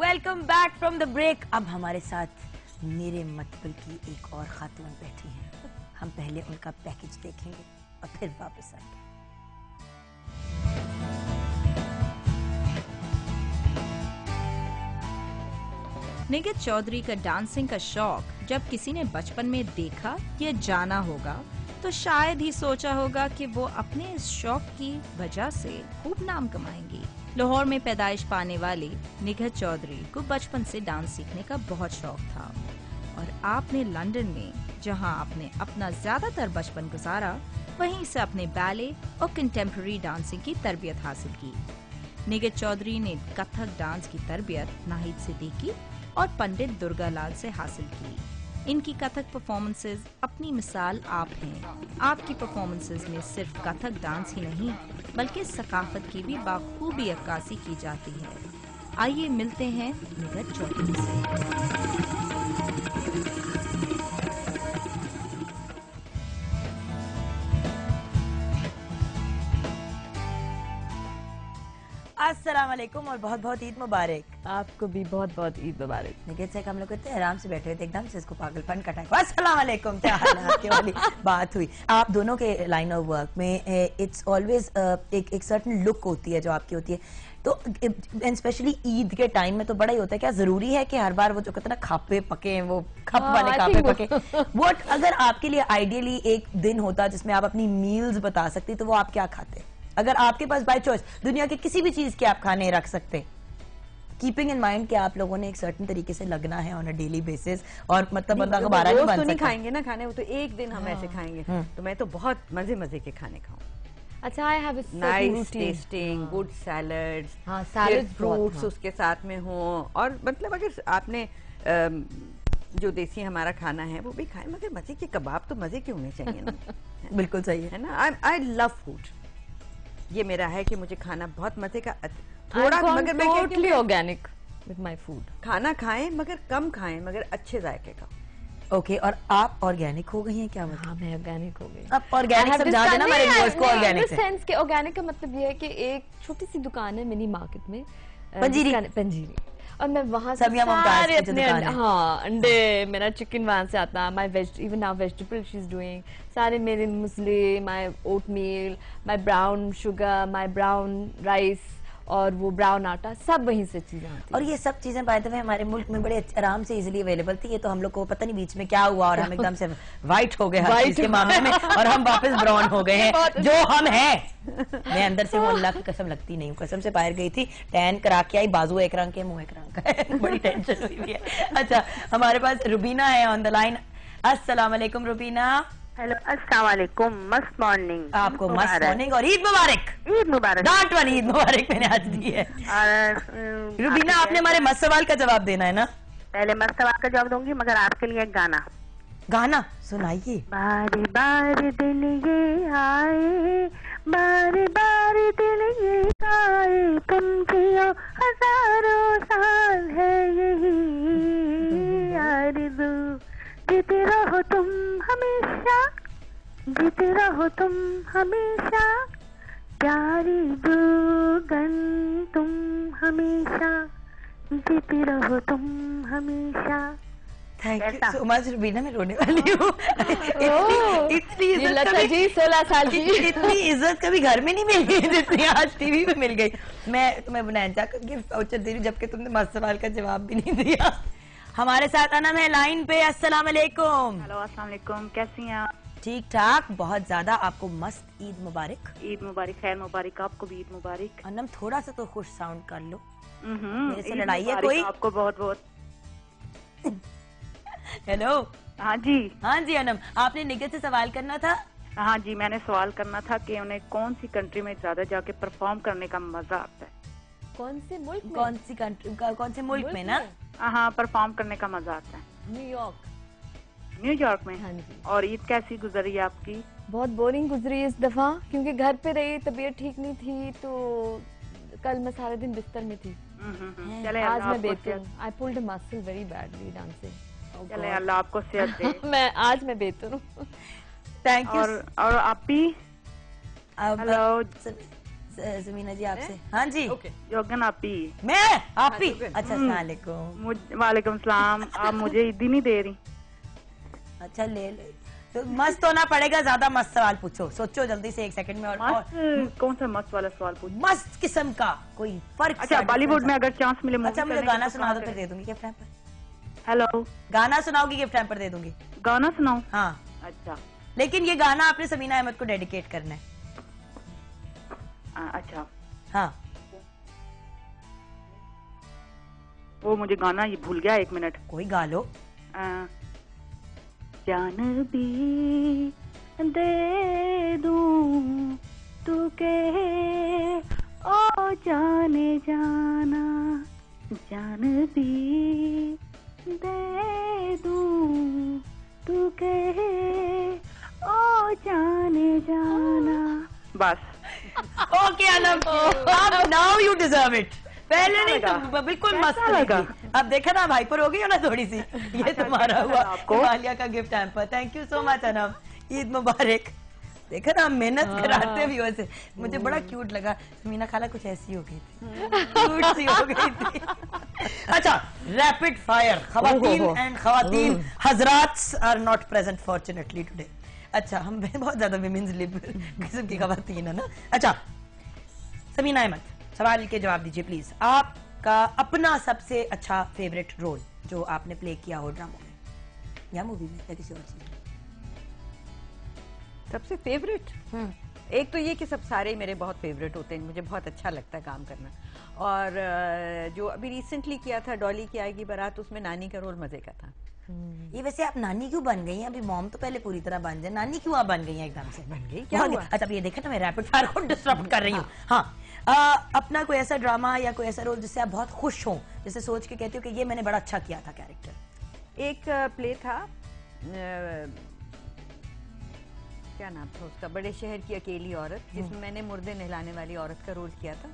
Welcome back from the break. अब हमारे साथ मेरे मतबल की एक और खातून बैठी हैं। हम पहले उनका पैकेज देखेंगे और फिर वापस आएंगे। निगहत चौधरी का डांसिंग का शौक जब किसी ने बचपन में देखा या जाना होगा तो शायद ही सोचा होगा कि वो अपने इस शौक की वजह से खूब नाम कमाएंगी। लाहौर में पैदाइश पाने वाली निगहत चौधरी को बचपन से डांस सीखने का बहुत शौक था और आपने लंदन में, जहां आपने अपना ज्यादातर बचपन गुजारा, वहीं से अपने बैले और कंटेम्प्रेरी डांसिंग की तरबियत हासिल की। निगहत चौधरी ने कथक डांस की तरबियत नाहिद सिद्दीकी और पंडित दुर्गालाल से हासिल की। इनकी कथक परफॉर्मेंसेज अपनी मिसाल आप हैं। आपकी परफॉर्मेंसेज में सिर्फ कथक डांस ही नहीं बल्कि सकाफत की भी बाखूबी अक्कासी की जाती है। आइए मिलते हैं निगहत चौधरी से। अस्सलाम वालेकुम और बहुत बहुत ईद मुबारक। आपको भी बहुत बहुत ईद मुबारक। निगहत से हम लोग इतने आराम से बैठे हुए थे, एकदम से इसको पागलपन का टाइम। अस्सलाम वालेकुम, क्या हाल है आपके वाली बात हुई। आप दोनों के लाइन ऑफ वर्क में इट्स ऑलवेज एक सर्टन लुक होती है जो आपकी होती है, तो स्पेशली ईद के टाइम में तो बड़ा ही होता है। क्या जरूरी है कि हर बार वो जो कहते हैं ना खापे पके, वो खप वाले खापे पके, वो अगर आपके लिए आइडियली एक दिन होता जिसमें आप अपनी मील्स बता सकती तो वो आप क्या खाते? अगर आपके पास बाय चॉइस दुनिया के किसी भी चीज के आप खाने रख सकते, कीपिंग इन माइंड कि आप लोगों ने एक सर्टेन तरीके से लगना है ऑन अ डेली बेसिस, और मतलब बंदा को बारह नहीं बन सकता। नहीं खाएंगे ना खाने, वो तो एक दिन हम ऐसे खाएंगे। तो मैं तो बहुत मजे मजे के खाने खाऊं। अच्छा, I have nice testing good salads, salad fruits उसके साथ में हो, और मतलब अगर आपने जो देसी हमारा खाना है वो भी खाए, मगर मजे के कबाब तो मजे के होने चाहिए ना। बिल्कुल सही है ना। आई लव फूड, ये मेरा है कि मुझे खाना बहुत मजे का, थोड़ा मगर मैं totally organic with my food. खाना खाएं मगर कम खाएं, मगर अच्छे जायके का। ओके, और आप ऑर्गेनिक हो गई हैं क्या? मतलब हाँ, मैं ऑर्गेनिक हो गई। आप ऑर्गेनिक समझा देना हमारे व्यूअर्स को। ऑर्गेनिक सेंस के ऑर्गेनिक का मतलब ये है कि एक छोटी सी दुकान है मिनी मार्केट में, पंजीरी, और मैं वहाँ से सारे अपने अंडे, मेरा चिकन वहाँ से आता, my even now vegetable she is doing, सारे मेरे muesli, my oatmeal, my brown sugar, my brown rice और वो ब्राउन आटा, सब वहीं से चीजें आती। और ये सब चीजें बाय द वे हमारे मुल्क में बड़े आराम से इजीली अवेलेबल थी। ये तो हम लोग को पता नहीं बीच में क्या हुआ और हम एकदम से व्हाइट हो गए हर चीज के मामले में, और हम वापस ब्राउन हो गए हैं जो हम हैं। मैं अंदर से वो अल्लाह की कसम लगती नहीं हूँ, कसम से बाहर गई थी, टैन करा के आई, बाजू एक रंग के, मुंह एक रंग का है। बड़ी टेंशन हुई हुई है। अच्छा, हमारे पास रुबीना है ऑन द लाइन। अस्सलाम वालेकुम रुबीना। हेलो, अस्सलाम वालेकुम, मस्त मॉर्निंग। आपको मस्त मॉर्निंग और ईद मुबारक। ईद मुबारक। डांट वाली ईद मुबारक मैंने आज दी है। रुबीना, आपने हमारे मस्त सवाल का जवाब देना है ना? पहले मस्त सवाल का जवाब दूंगी, मगर आपके लिए एक गाना। गाना सुनाइए। बार बार दिन ये आए, बार बार दिन ये आए, तुम जियो हजारों साल है यही आरज़ू, जीते रहो तुम हमेशा, जीते रहो तुम हमेशा, प्यारी जुगन तुम हमेशा, जीते रहो तुम हमेशा। Thank you so much Rubina, मैं रोने वाली हूँ। इतनी इज्जत 16 साल की इतनी इज्जत कभी घर में नहीं मिली जितनी आज टीवी पे मिल गई। मैं तुम्हें बुनाया गिफ्ट वाउचर दे रही हूँ, जबकि तुमने मस्त सवाल का जवाब भी नहीं दिया। हमारे साथ अनम है लाइन पे। अस्सलाम वालेकुम। हेलो, अस्सलाम वालेकुम, कैसी हैं आप? ठीक ठाक, बहुत ज्यादा। आपको मस्त ईद मुबारक। ईद मुबारक, खैर मुबारक, आपको भी ईद मुबारक। अनम, थोड़ा सा तो खुश साउंड कर लो, मेरे से लड़ाई है कोई? आपको बहुत बहुत। हेलो। हाँ जी। हाँ जी अनम, आपने निगहत से सवाल करना था। हाँ जी, मैंने सवाल करना था कि उन्हें कौन सी कंट्री में ज्यादा जाके परफॉर्म करने का मजा आता है? कौन से मुल्क में? कौन सी कंट्री, कौन से मुल्क में ना? हाँ, परफॉर्म करने का मजा आता है। न्यूयॉर्क में। हाँ जी। और ईद कैसी गुजरी आपकी? बहुत बोरिंग गुजरी इस दफा, क्योंकि घर पे रही, तबीयत ठीक नहीं थी, तो कल मैं सारे दिन बिस्तर में थी। चले, आज मैं बेहतर। I pulled a muscle very badly dancing. चले, अल्लाह आपको सेहत दे। आज मैं बेहतर हूँ। Thank you. और आप भी? हेलो, समीना जी आपसे। हाँ जी। योगन आपी। मैं आपी। अच्छा अस्सलामुअलैकुम। वालेकुम सलाम। आप मुझे ईदी नहीं दे रही। अच्छा ले ले, तो मस्त होना पड़ेगा, ज्यादा मस्त सवाल पूछो, सोचो जल्दी से 1 सेकंड में। और कौन सा मस्त वाला सवाल पूछो? मस्त किस्म का कोई फर्क। अच्छा बॉलीवुड में अगर चांस मिले। अच्छा मुझे गाना सुना दो, फिर दे दूंगी गिफ्ट हैम्पर। हेलो, गाना सुनाओगी, गिफ्ट हैम्पर दे दूंगी। गाना सुनाओ? हाँ। अच्छा, लेकिन ये गाना आपने समीना अहमद को डेडिकेट करना है। अच्छा हाँ। वो मुझे गाना ये भूल गया, 1 मिनट। कोई गा लो। जान भी दे दूं तू कहे ओ जाने जाना, जान भी दे दूं तू कहे ओ जाने जाना। बस। Okay Anam, now you deserve it. पहले नहीं तो बिल्कुल मस्त लगा। अब देखा ना, हाइपर हो गई हो ना थोड़ी सी। ये तुम्हारा हुआ हिमालय का gift hamper. Thank you so much Anam, Eid मुबारक। देखा ना, मेहनत कराते भी वैसे। मुझे बड़ा क्यूट लगा। समीना खाला कुछ ऐसी हो गई थी, क्यूट सी हो गई थी। अच्छा, रैपिड फायर। खवातीन एंड खवातीन हजरात are not present fortunately today. अच्छा, हम बहुत ज्यादा विमेंस लिबरल किस्म की खवातीन है ना। अच्छा समीना अहमद, सवाल के जवाब दीजिए प्लीज। आपका अपना सबसे अच्छा फेवरेट रोल जो आपने प्ले किया हो ड्रामा में या मूवी में या किसी और चीज में? सबसे फेवरेट? एक तो ये कि सब सारे मेरे बहुत फेवरेट होते हैं, मुझे बहुत अच्छा लगता है काम करना। और जो अभी रिसेंटली किया था डॉली की आएगी बारात, उसमें नानी का रोल मजे का था। ये वैसे आप नानी क्यों बन गई हैं? अभी मॉम तो पहले पूरी तरह बन जाए, नानी क्यों आप बन गई हैं एकदम से? बन गई क्या हुआ? अच्छा अब ये देखा ना, मैं रैपिड फायर को डिस्टर्ब कर रही हूँ। हाँ, अपना कोई ऐसा ड्रामा या कोई ऐसा रोल जिससे आप बहुत खुश हो, जैसे सोच के कहते हो कि ये मैंने बड़ा अच्छा किया था कैरेक्टर? एक प्ले था, क्या नाम था उसका, बड़े शहर की अकेली औरत, जिसमें मैंने मुर्दे नहलाने वाली औरत का रोल किया था।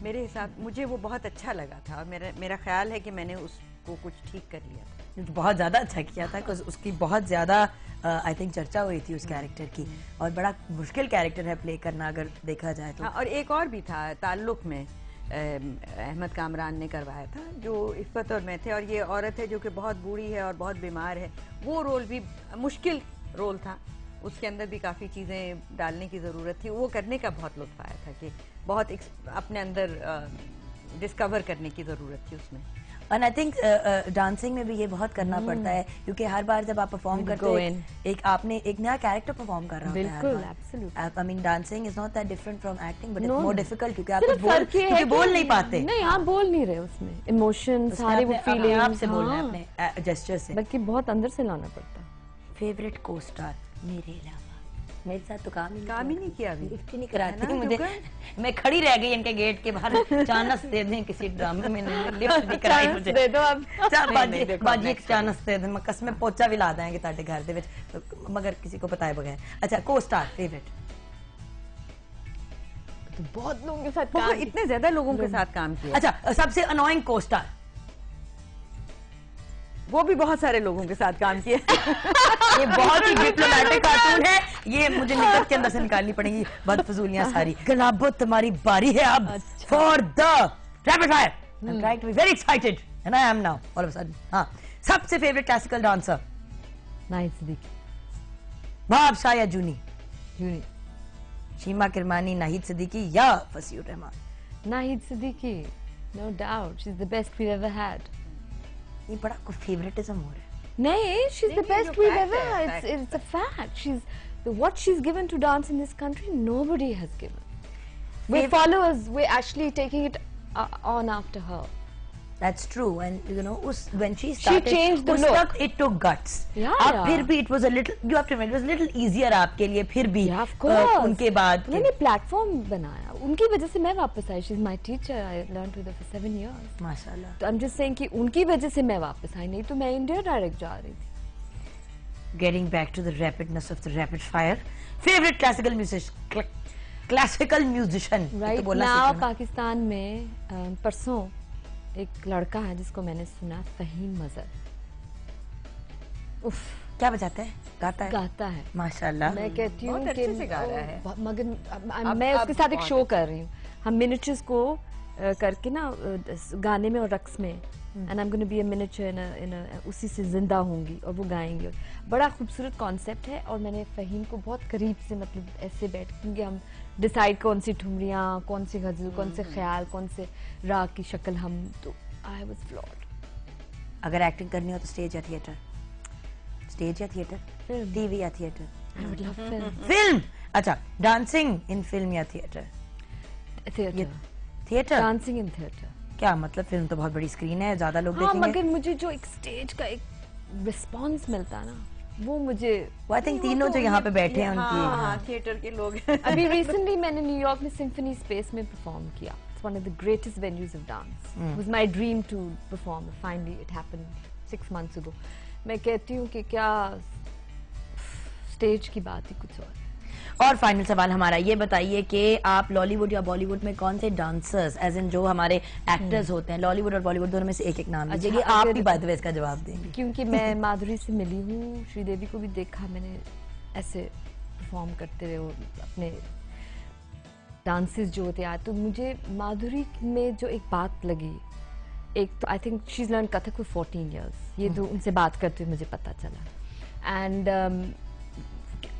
मेरे हिसाब मुझे वो बहुत अच्छा लगा था और मेरा ख्याल है कि मैंने उसको कुछ ठीक कर लिया था। बहुत ज्यादा अच्छा किया था, उसकी बहुत ज्यादा आई थिंक चर्चा हुई थी उस कैरेक्टर की, और बड़ा मुश्किल कैरेक्टर है प्ले करना अगर देखा जाए तो। हाँ, और एक और भी था ताल्लुक में, अहमद कामरान ने करवाया था, जो इफ़्फ़त और मैं थे, और ये औरत है जो कि बहुत बूढ़ी है और बहुत बीमार है। वो रोल भी मुश्किल रोल था, उसके अंदर भी काफ़ी चीज़ें डालने की ज़रूरत थी। वो करने का बहुत लुत्फ़ आया था कि बहुत अपने अंदर डिस्कवर करने की ज़रूरत थी उसमें। एंड आई थिंक डांसिंग में भी ये बहुत करना पड़ता है, क्योंकि हर बार जब आप परफॉर्म करते हो आपने एक नया कैरेक्टर परफॉर्म कर रहा होता है। बिल्कुल, absolutely. I mean dancing is not that different from acting, but it's more difficult क्योंकि आप बोल नहीं पाते। नहीं, आप बोल नहीं रहे उसमें, इमोशन सारे वो फीलिंग आपसे बोलना है अपने जेस्चर से, बल्कि बहुत अंदर से लाना पड़ता है। फेवरेट को स्टार मेरे अलावा? मेरे साथ तो काम ही नहीं किया अभी, लिफ्ट ही नहीं कराती मुझे। मैं खड़ी रह गई इनके गेट के बाहर। चानस दे दें किसी ड्रामे में, लिफ्ट नहीं कराई मुझे। दे दो अब। बाजी एक चानस दे दें, मैं कसम पोचा भी ला देंगे ताटे घर दे विच, मगर किसी को बताए बगैर। अच्छा, को स्टार फेवरेट? तो बहुत लोगों के साथ काम, इतने ज्यादा लोगों के साथ काम किया। अच्छा, सबसे अनोइंग को स्टार? वो भी बहुत सारे लोगों के साथ काम किया। ये बहुत ही डिप्लोमेटिक कार्टून है, ये मुझे निकट के अंदर से निकालनी पड़ेगी बदफजूलियां सारी। गलाबो तुम्हारी बारी है अब for the rapid fire. I am trying to be very excited and I am now all of a sudden. हाँ, सबसे favourite classical dancer? Nahid Siddiqui. Badshah या जूनी? जूनी। शीमा किरमानी, नाहिद सिद्दीकी या Fasiur Rahman? Nahid Siddiqui, no doubt, she is the best we ever had. ये बड़ा कुछ favouritism हो रहा है। नहीं, she's the best we've ever. It's a fact. What she's given to dance in this country, nobody has given. We're followers. We're actually taking it on after her. That's true, and you know, when she started, she changed the look. It took guts. Yeah. फिर भी it was a little. You have to admit, it was a little easier आपके लिए फिर भी. Yeah, of course. उनके बाद. उन्होंने platform बनाया. उनकी वजह से मैं वापस आई. She's my teacher. I learned with her for 7 years. माशाल्लाह. तो I'm just saying कि उनकी वजह से मैं वापस आई, नहीं तो मैं इंडिया डायरेक्ट जा रही थी. Getting back to the rapidness of the rapid fire. Favorite classical musician? Classical musician. Right now Pakistan में परसों एक लड़का है जिसको मैंने सुना, फहीम मजहर। उफ, क्या बजाता है? गाता है? गाता है माशाल्लाह। मैं कहती हूँ बहुत अच्छे से गा रहा है। मगर मैं उसके साथ एक शो कर रही हूँ, हम मिनिएचर्स को करके ना गाने में और रक्स में, and I am gonna be a miniature in उसी से जिंदा होंगी और वो गाएंगे। बड़ा खूबसूरत कॉन्सेप्ट है और मैंने फ़हीम को बहुत करीब से मतलब ऐसे बैठ, क्योंकि हम डिसाइड कौन सी ठुमरियाँ, कौन सी गज़ल, कौन से ख्याल, कौन से राग की शक्ल, हम तो आई वाज फ्लॉर्ड। अगर एक्टिंग करनी हो तो स्टेज या थिएटर? स्टेज या थिएटर? टीवी या theatre? I would love film. Film. अच्छा, डांसिंग इन फिल्म या theatre? Theatre. Dancing in theatre. क्या मतलब? फिल्म तो बहुत बड़ी स्क्रीन है, ज्यादा लोग हाँ, देखेंगे। मगर मुझे जो एक स्टेज का एक रिस्पॉन्स मिलता है ना, वो मुझे आई थिंक तीनों जो यहाँ पे बैठे हैं उनकी थिएटर के लोग अभी रिसेंटली मैंने न्यूयॉर्क में सिम्फनी स्पेस में परफॉर्म किया। It's one of the greatest venues of dance. It was my dream to perform, finally it happened 6 months ago। मैं कहती हूँ कि क्या स्टेज की बात ही कुछ और फाइनल सवाल हमारा, ये बताइए कि आप लॉलीवुड या बॉलीवुड में कौन से डांसर्स, एज इन जो हमारे एक्टर्स होते हैं, लॉलीवुड और बॉलीवुड दोनों में से एक एक नाम दीजिए। आप भी बाय द वे इसका जवाब देंगे। क्योंकि मैं माधुरी से मिली हूँ, श्रीदेवी को भी देखा मैंने ऐसे परफॉर्म करते हुए अपने डांसेस जो होते हैं, तो मुझे माधुरी में जो एक बात लगी, एक तो I think she is learn Kathak for 14 years। ये तो उनसे बात करते हुए मुझे पता चला। एंड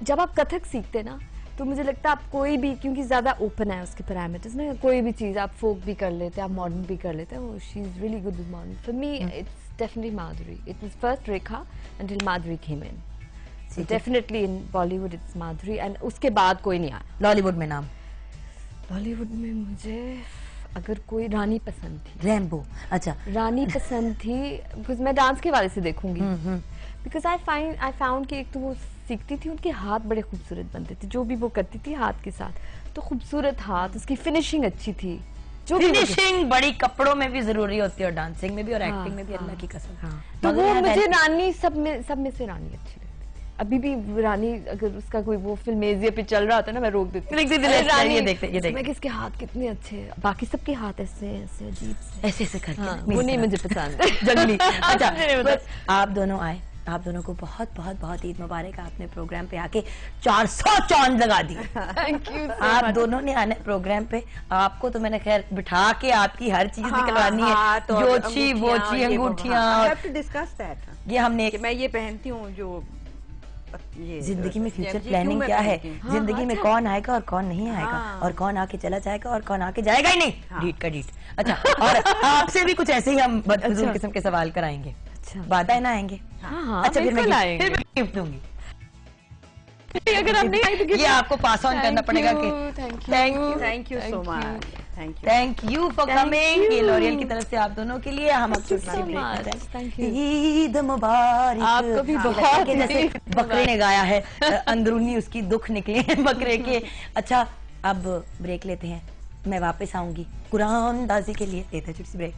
जब आप कथक सीखते ना, तो मुझे लगता है आप कोई भी, क्योंकि ज़्यादा ओपन है उसके पैरामीटर्स ना, कोई भी चीज़ आप फोक भी कर लेते हैं, आप मॉडर्न भी कर लेते हैं। She is really good with modern. For me it's definitely Madhuri. It was first Rekha until Madhuri came in। So definitely in Bollywood it's Madhuri, and उसके बाद कोई नहीं आया। लॉलीवुड में नाम? बॉलीवुड में मुझे अगर कोई रानी पसंद थी। रैम्बो। अच्छा, रानी पसंद थी बिकॉज मैं डांस के वाले से देखूंगी। बिकॉज आई फाउंड कि एक तो वो सीखती थी, उनके हाथ बड़े खूबसूरत बनते थे, जो भी वो करती थी हाथ के साथ, तो खूबसूरत हाथ, उसकी फिनिशिंग अच्छी थी। जो फिनिशिंग बड़ी कपड़ों में भी जरूरी होती है और डांसिंग में भी और एक्टिंग में भी, अल्लाह की कसम। तो वो मुझे रानी सब में से रानी अच्छी लगती। अभी भी रानी, अगर उसका कोई वो फिल्म एजिया पे चल रहा होता है ना, मैं रोक देती हूँ। ये देखते मैं किसके हाथ कितने अच्छे, बाकी सबके हाथ ऐसे ऐसे अजीब से ऐसे करके, वो नहीं मुझे पसंद जंगली। अच्छा, आप दोनों आए, आप दोनों को बहुत बहुत बहुत ईद मुबारक। आपने प्रोग्राम पे आके 400 चांद लगा दिए। Thank you. आप दोनों ने आने प्रोग्राम पे, आपको तो मैंने खैर बिठा के आपकी हर चीज निकलवानी है, जोची वोची अंगूठियां। ये हमने, मैं ये पहनती हूँ जो ये जिंदगी में फ्यूचर प्लानिंग क्या है, जिंदगी में कौन आएगा और कौन नहीं आएगा, और कौन आके चला जाएगा और कौन आके जाएगा ही नहीं, डीट का डीट। अच्छा, और आपसे भी कुछ ऐसे ही हम बदफजूल किस्म के सवाल कराएंगे। वादा है ना आएंगे? अच्छा, फिर मैं गिफ्ट दूंगी। अगर हम नहीं आए तो ये आपको पास ऑन करना पड़ेगा कि thank you so much, thank you for coming. ये लॉरियल की तरफ से आप दोनों के लिए हम ईद मुबारक। आपको भी बहुत, जैसे बकरे ने गाया है, अंदरूनी उसकी दुख निकले हैं बकरे के। अच्छा, अब ब्रेक लेते हैं, मैं वापस आऊंगी कुरान दाजी के लिए। लेते हैं छोटी सी ब्रेक।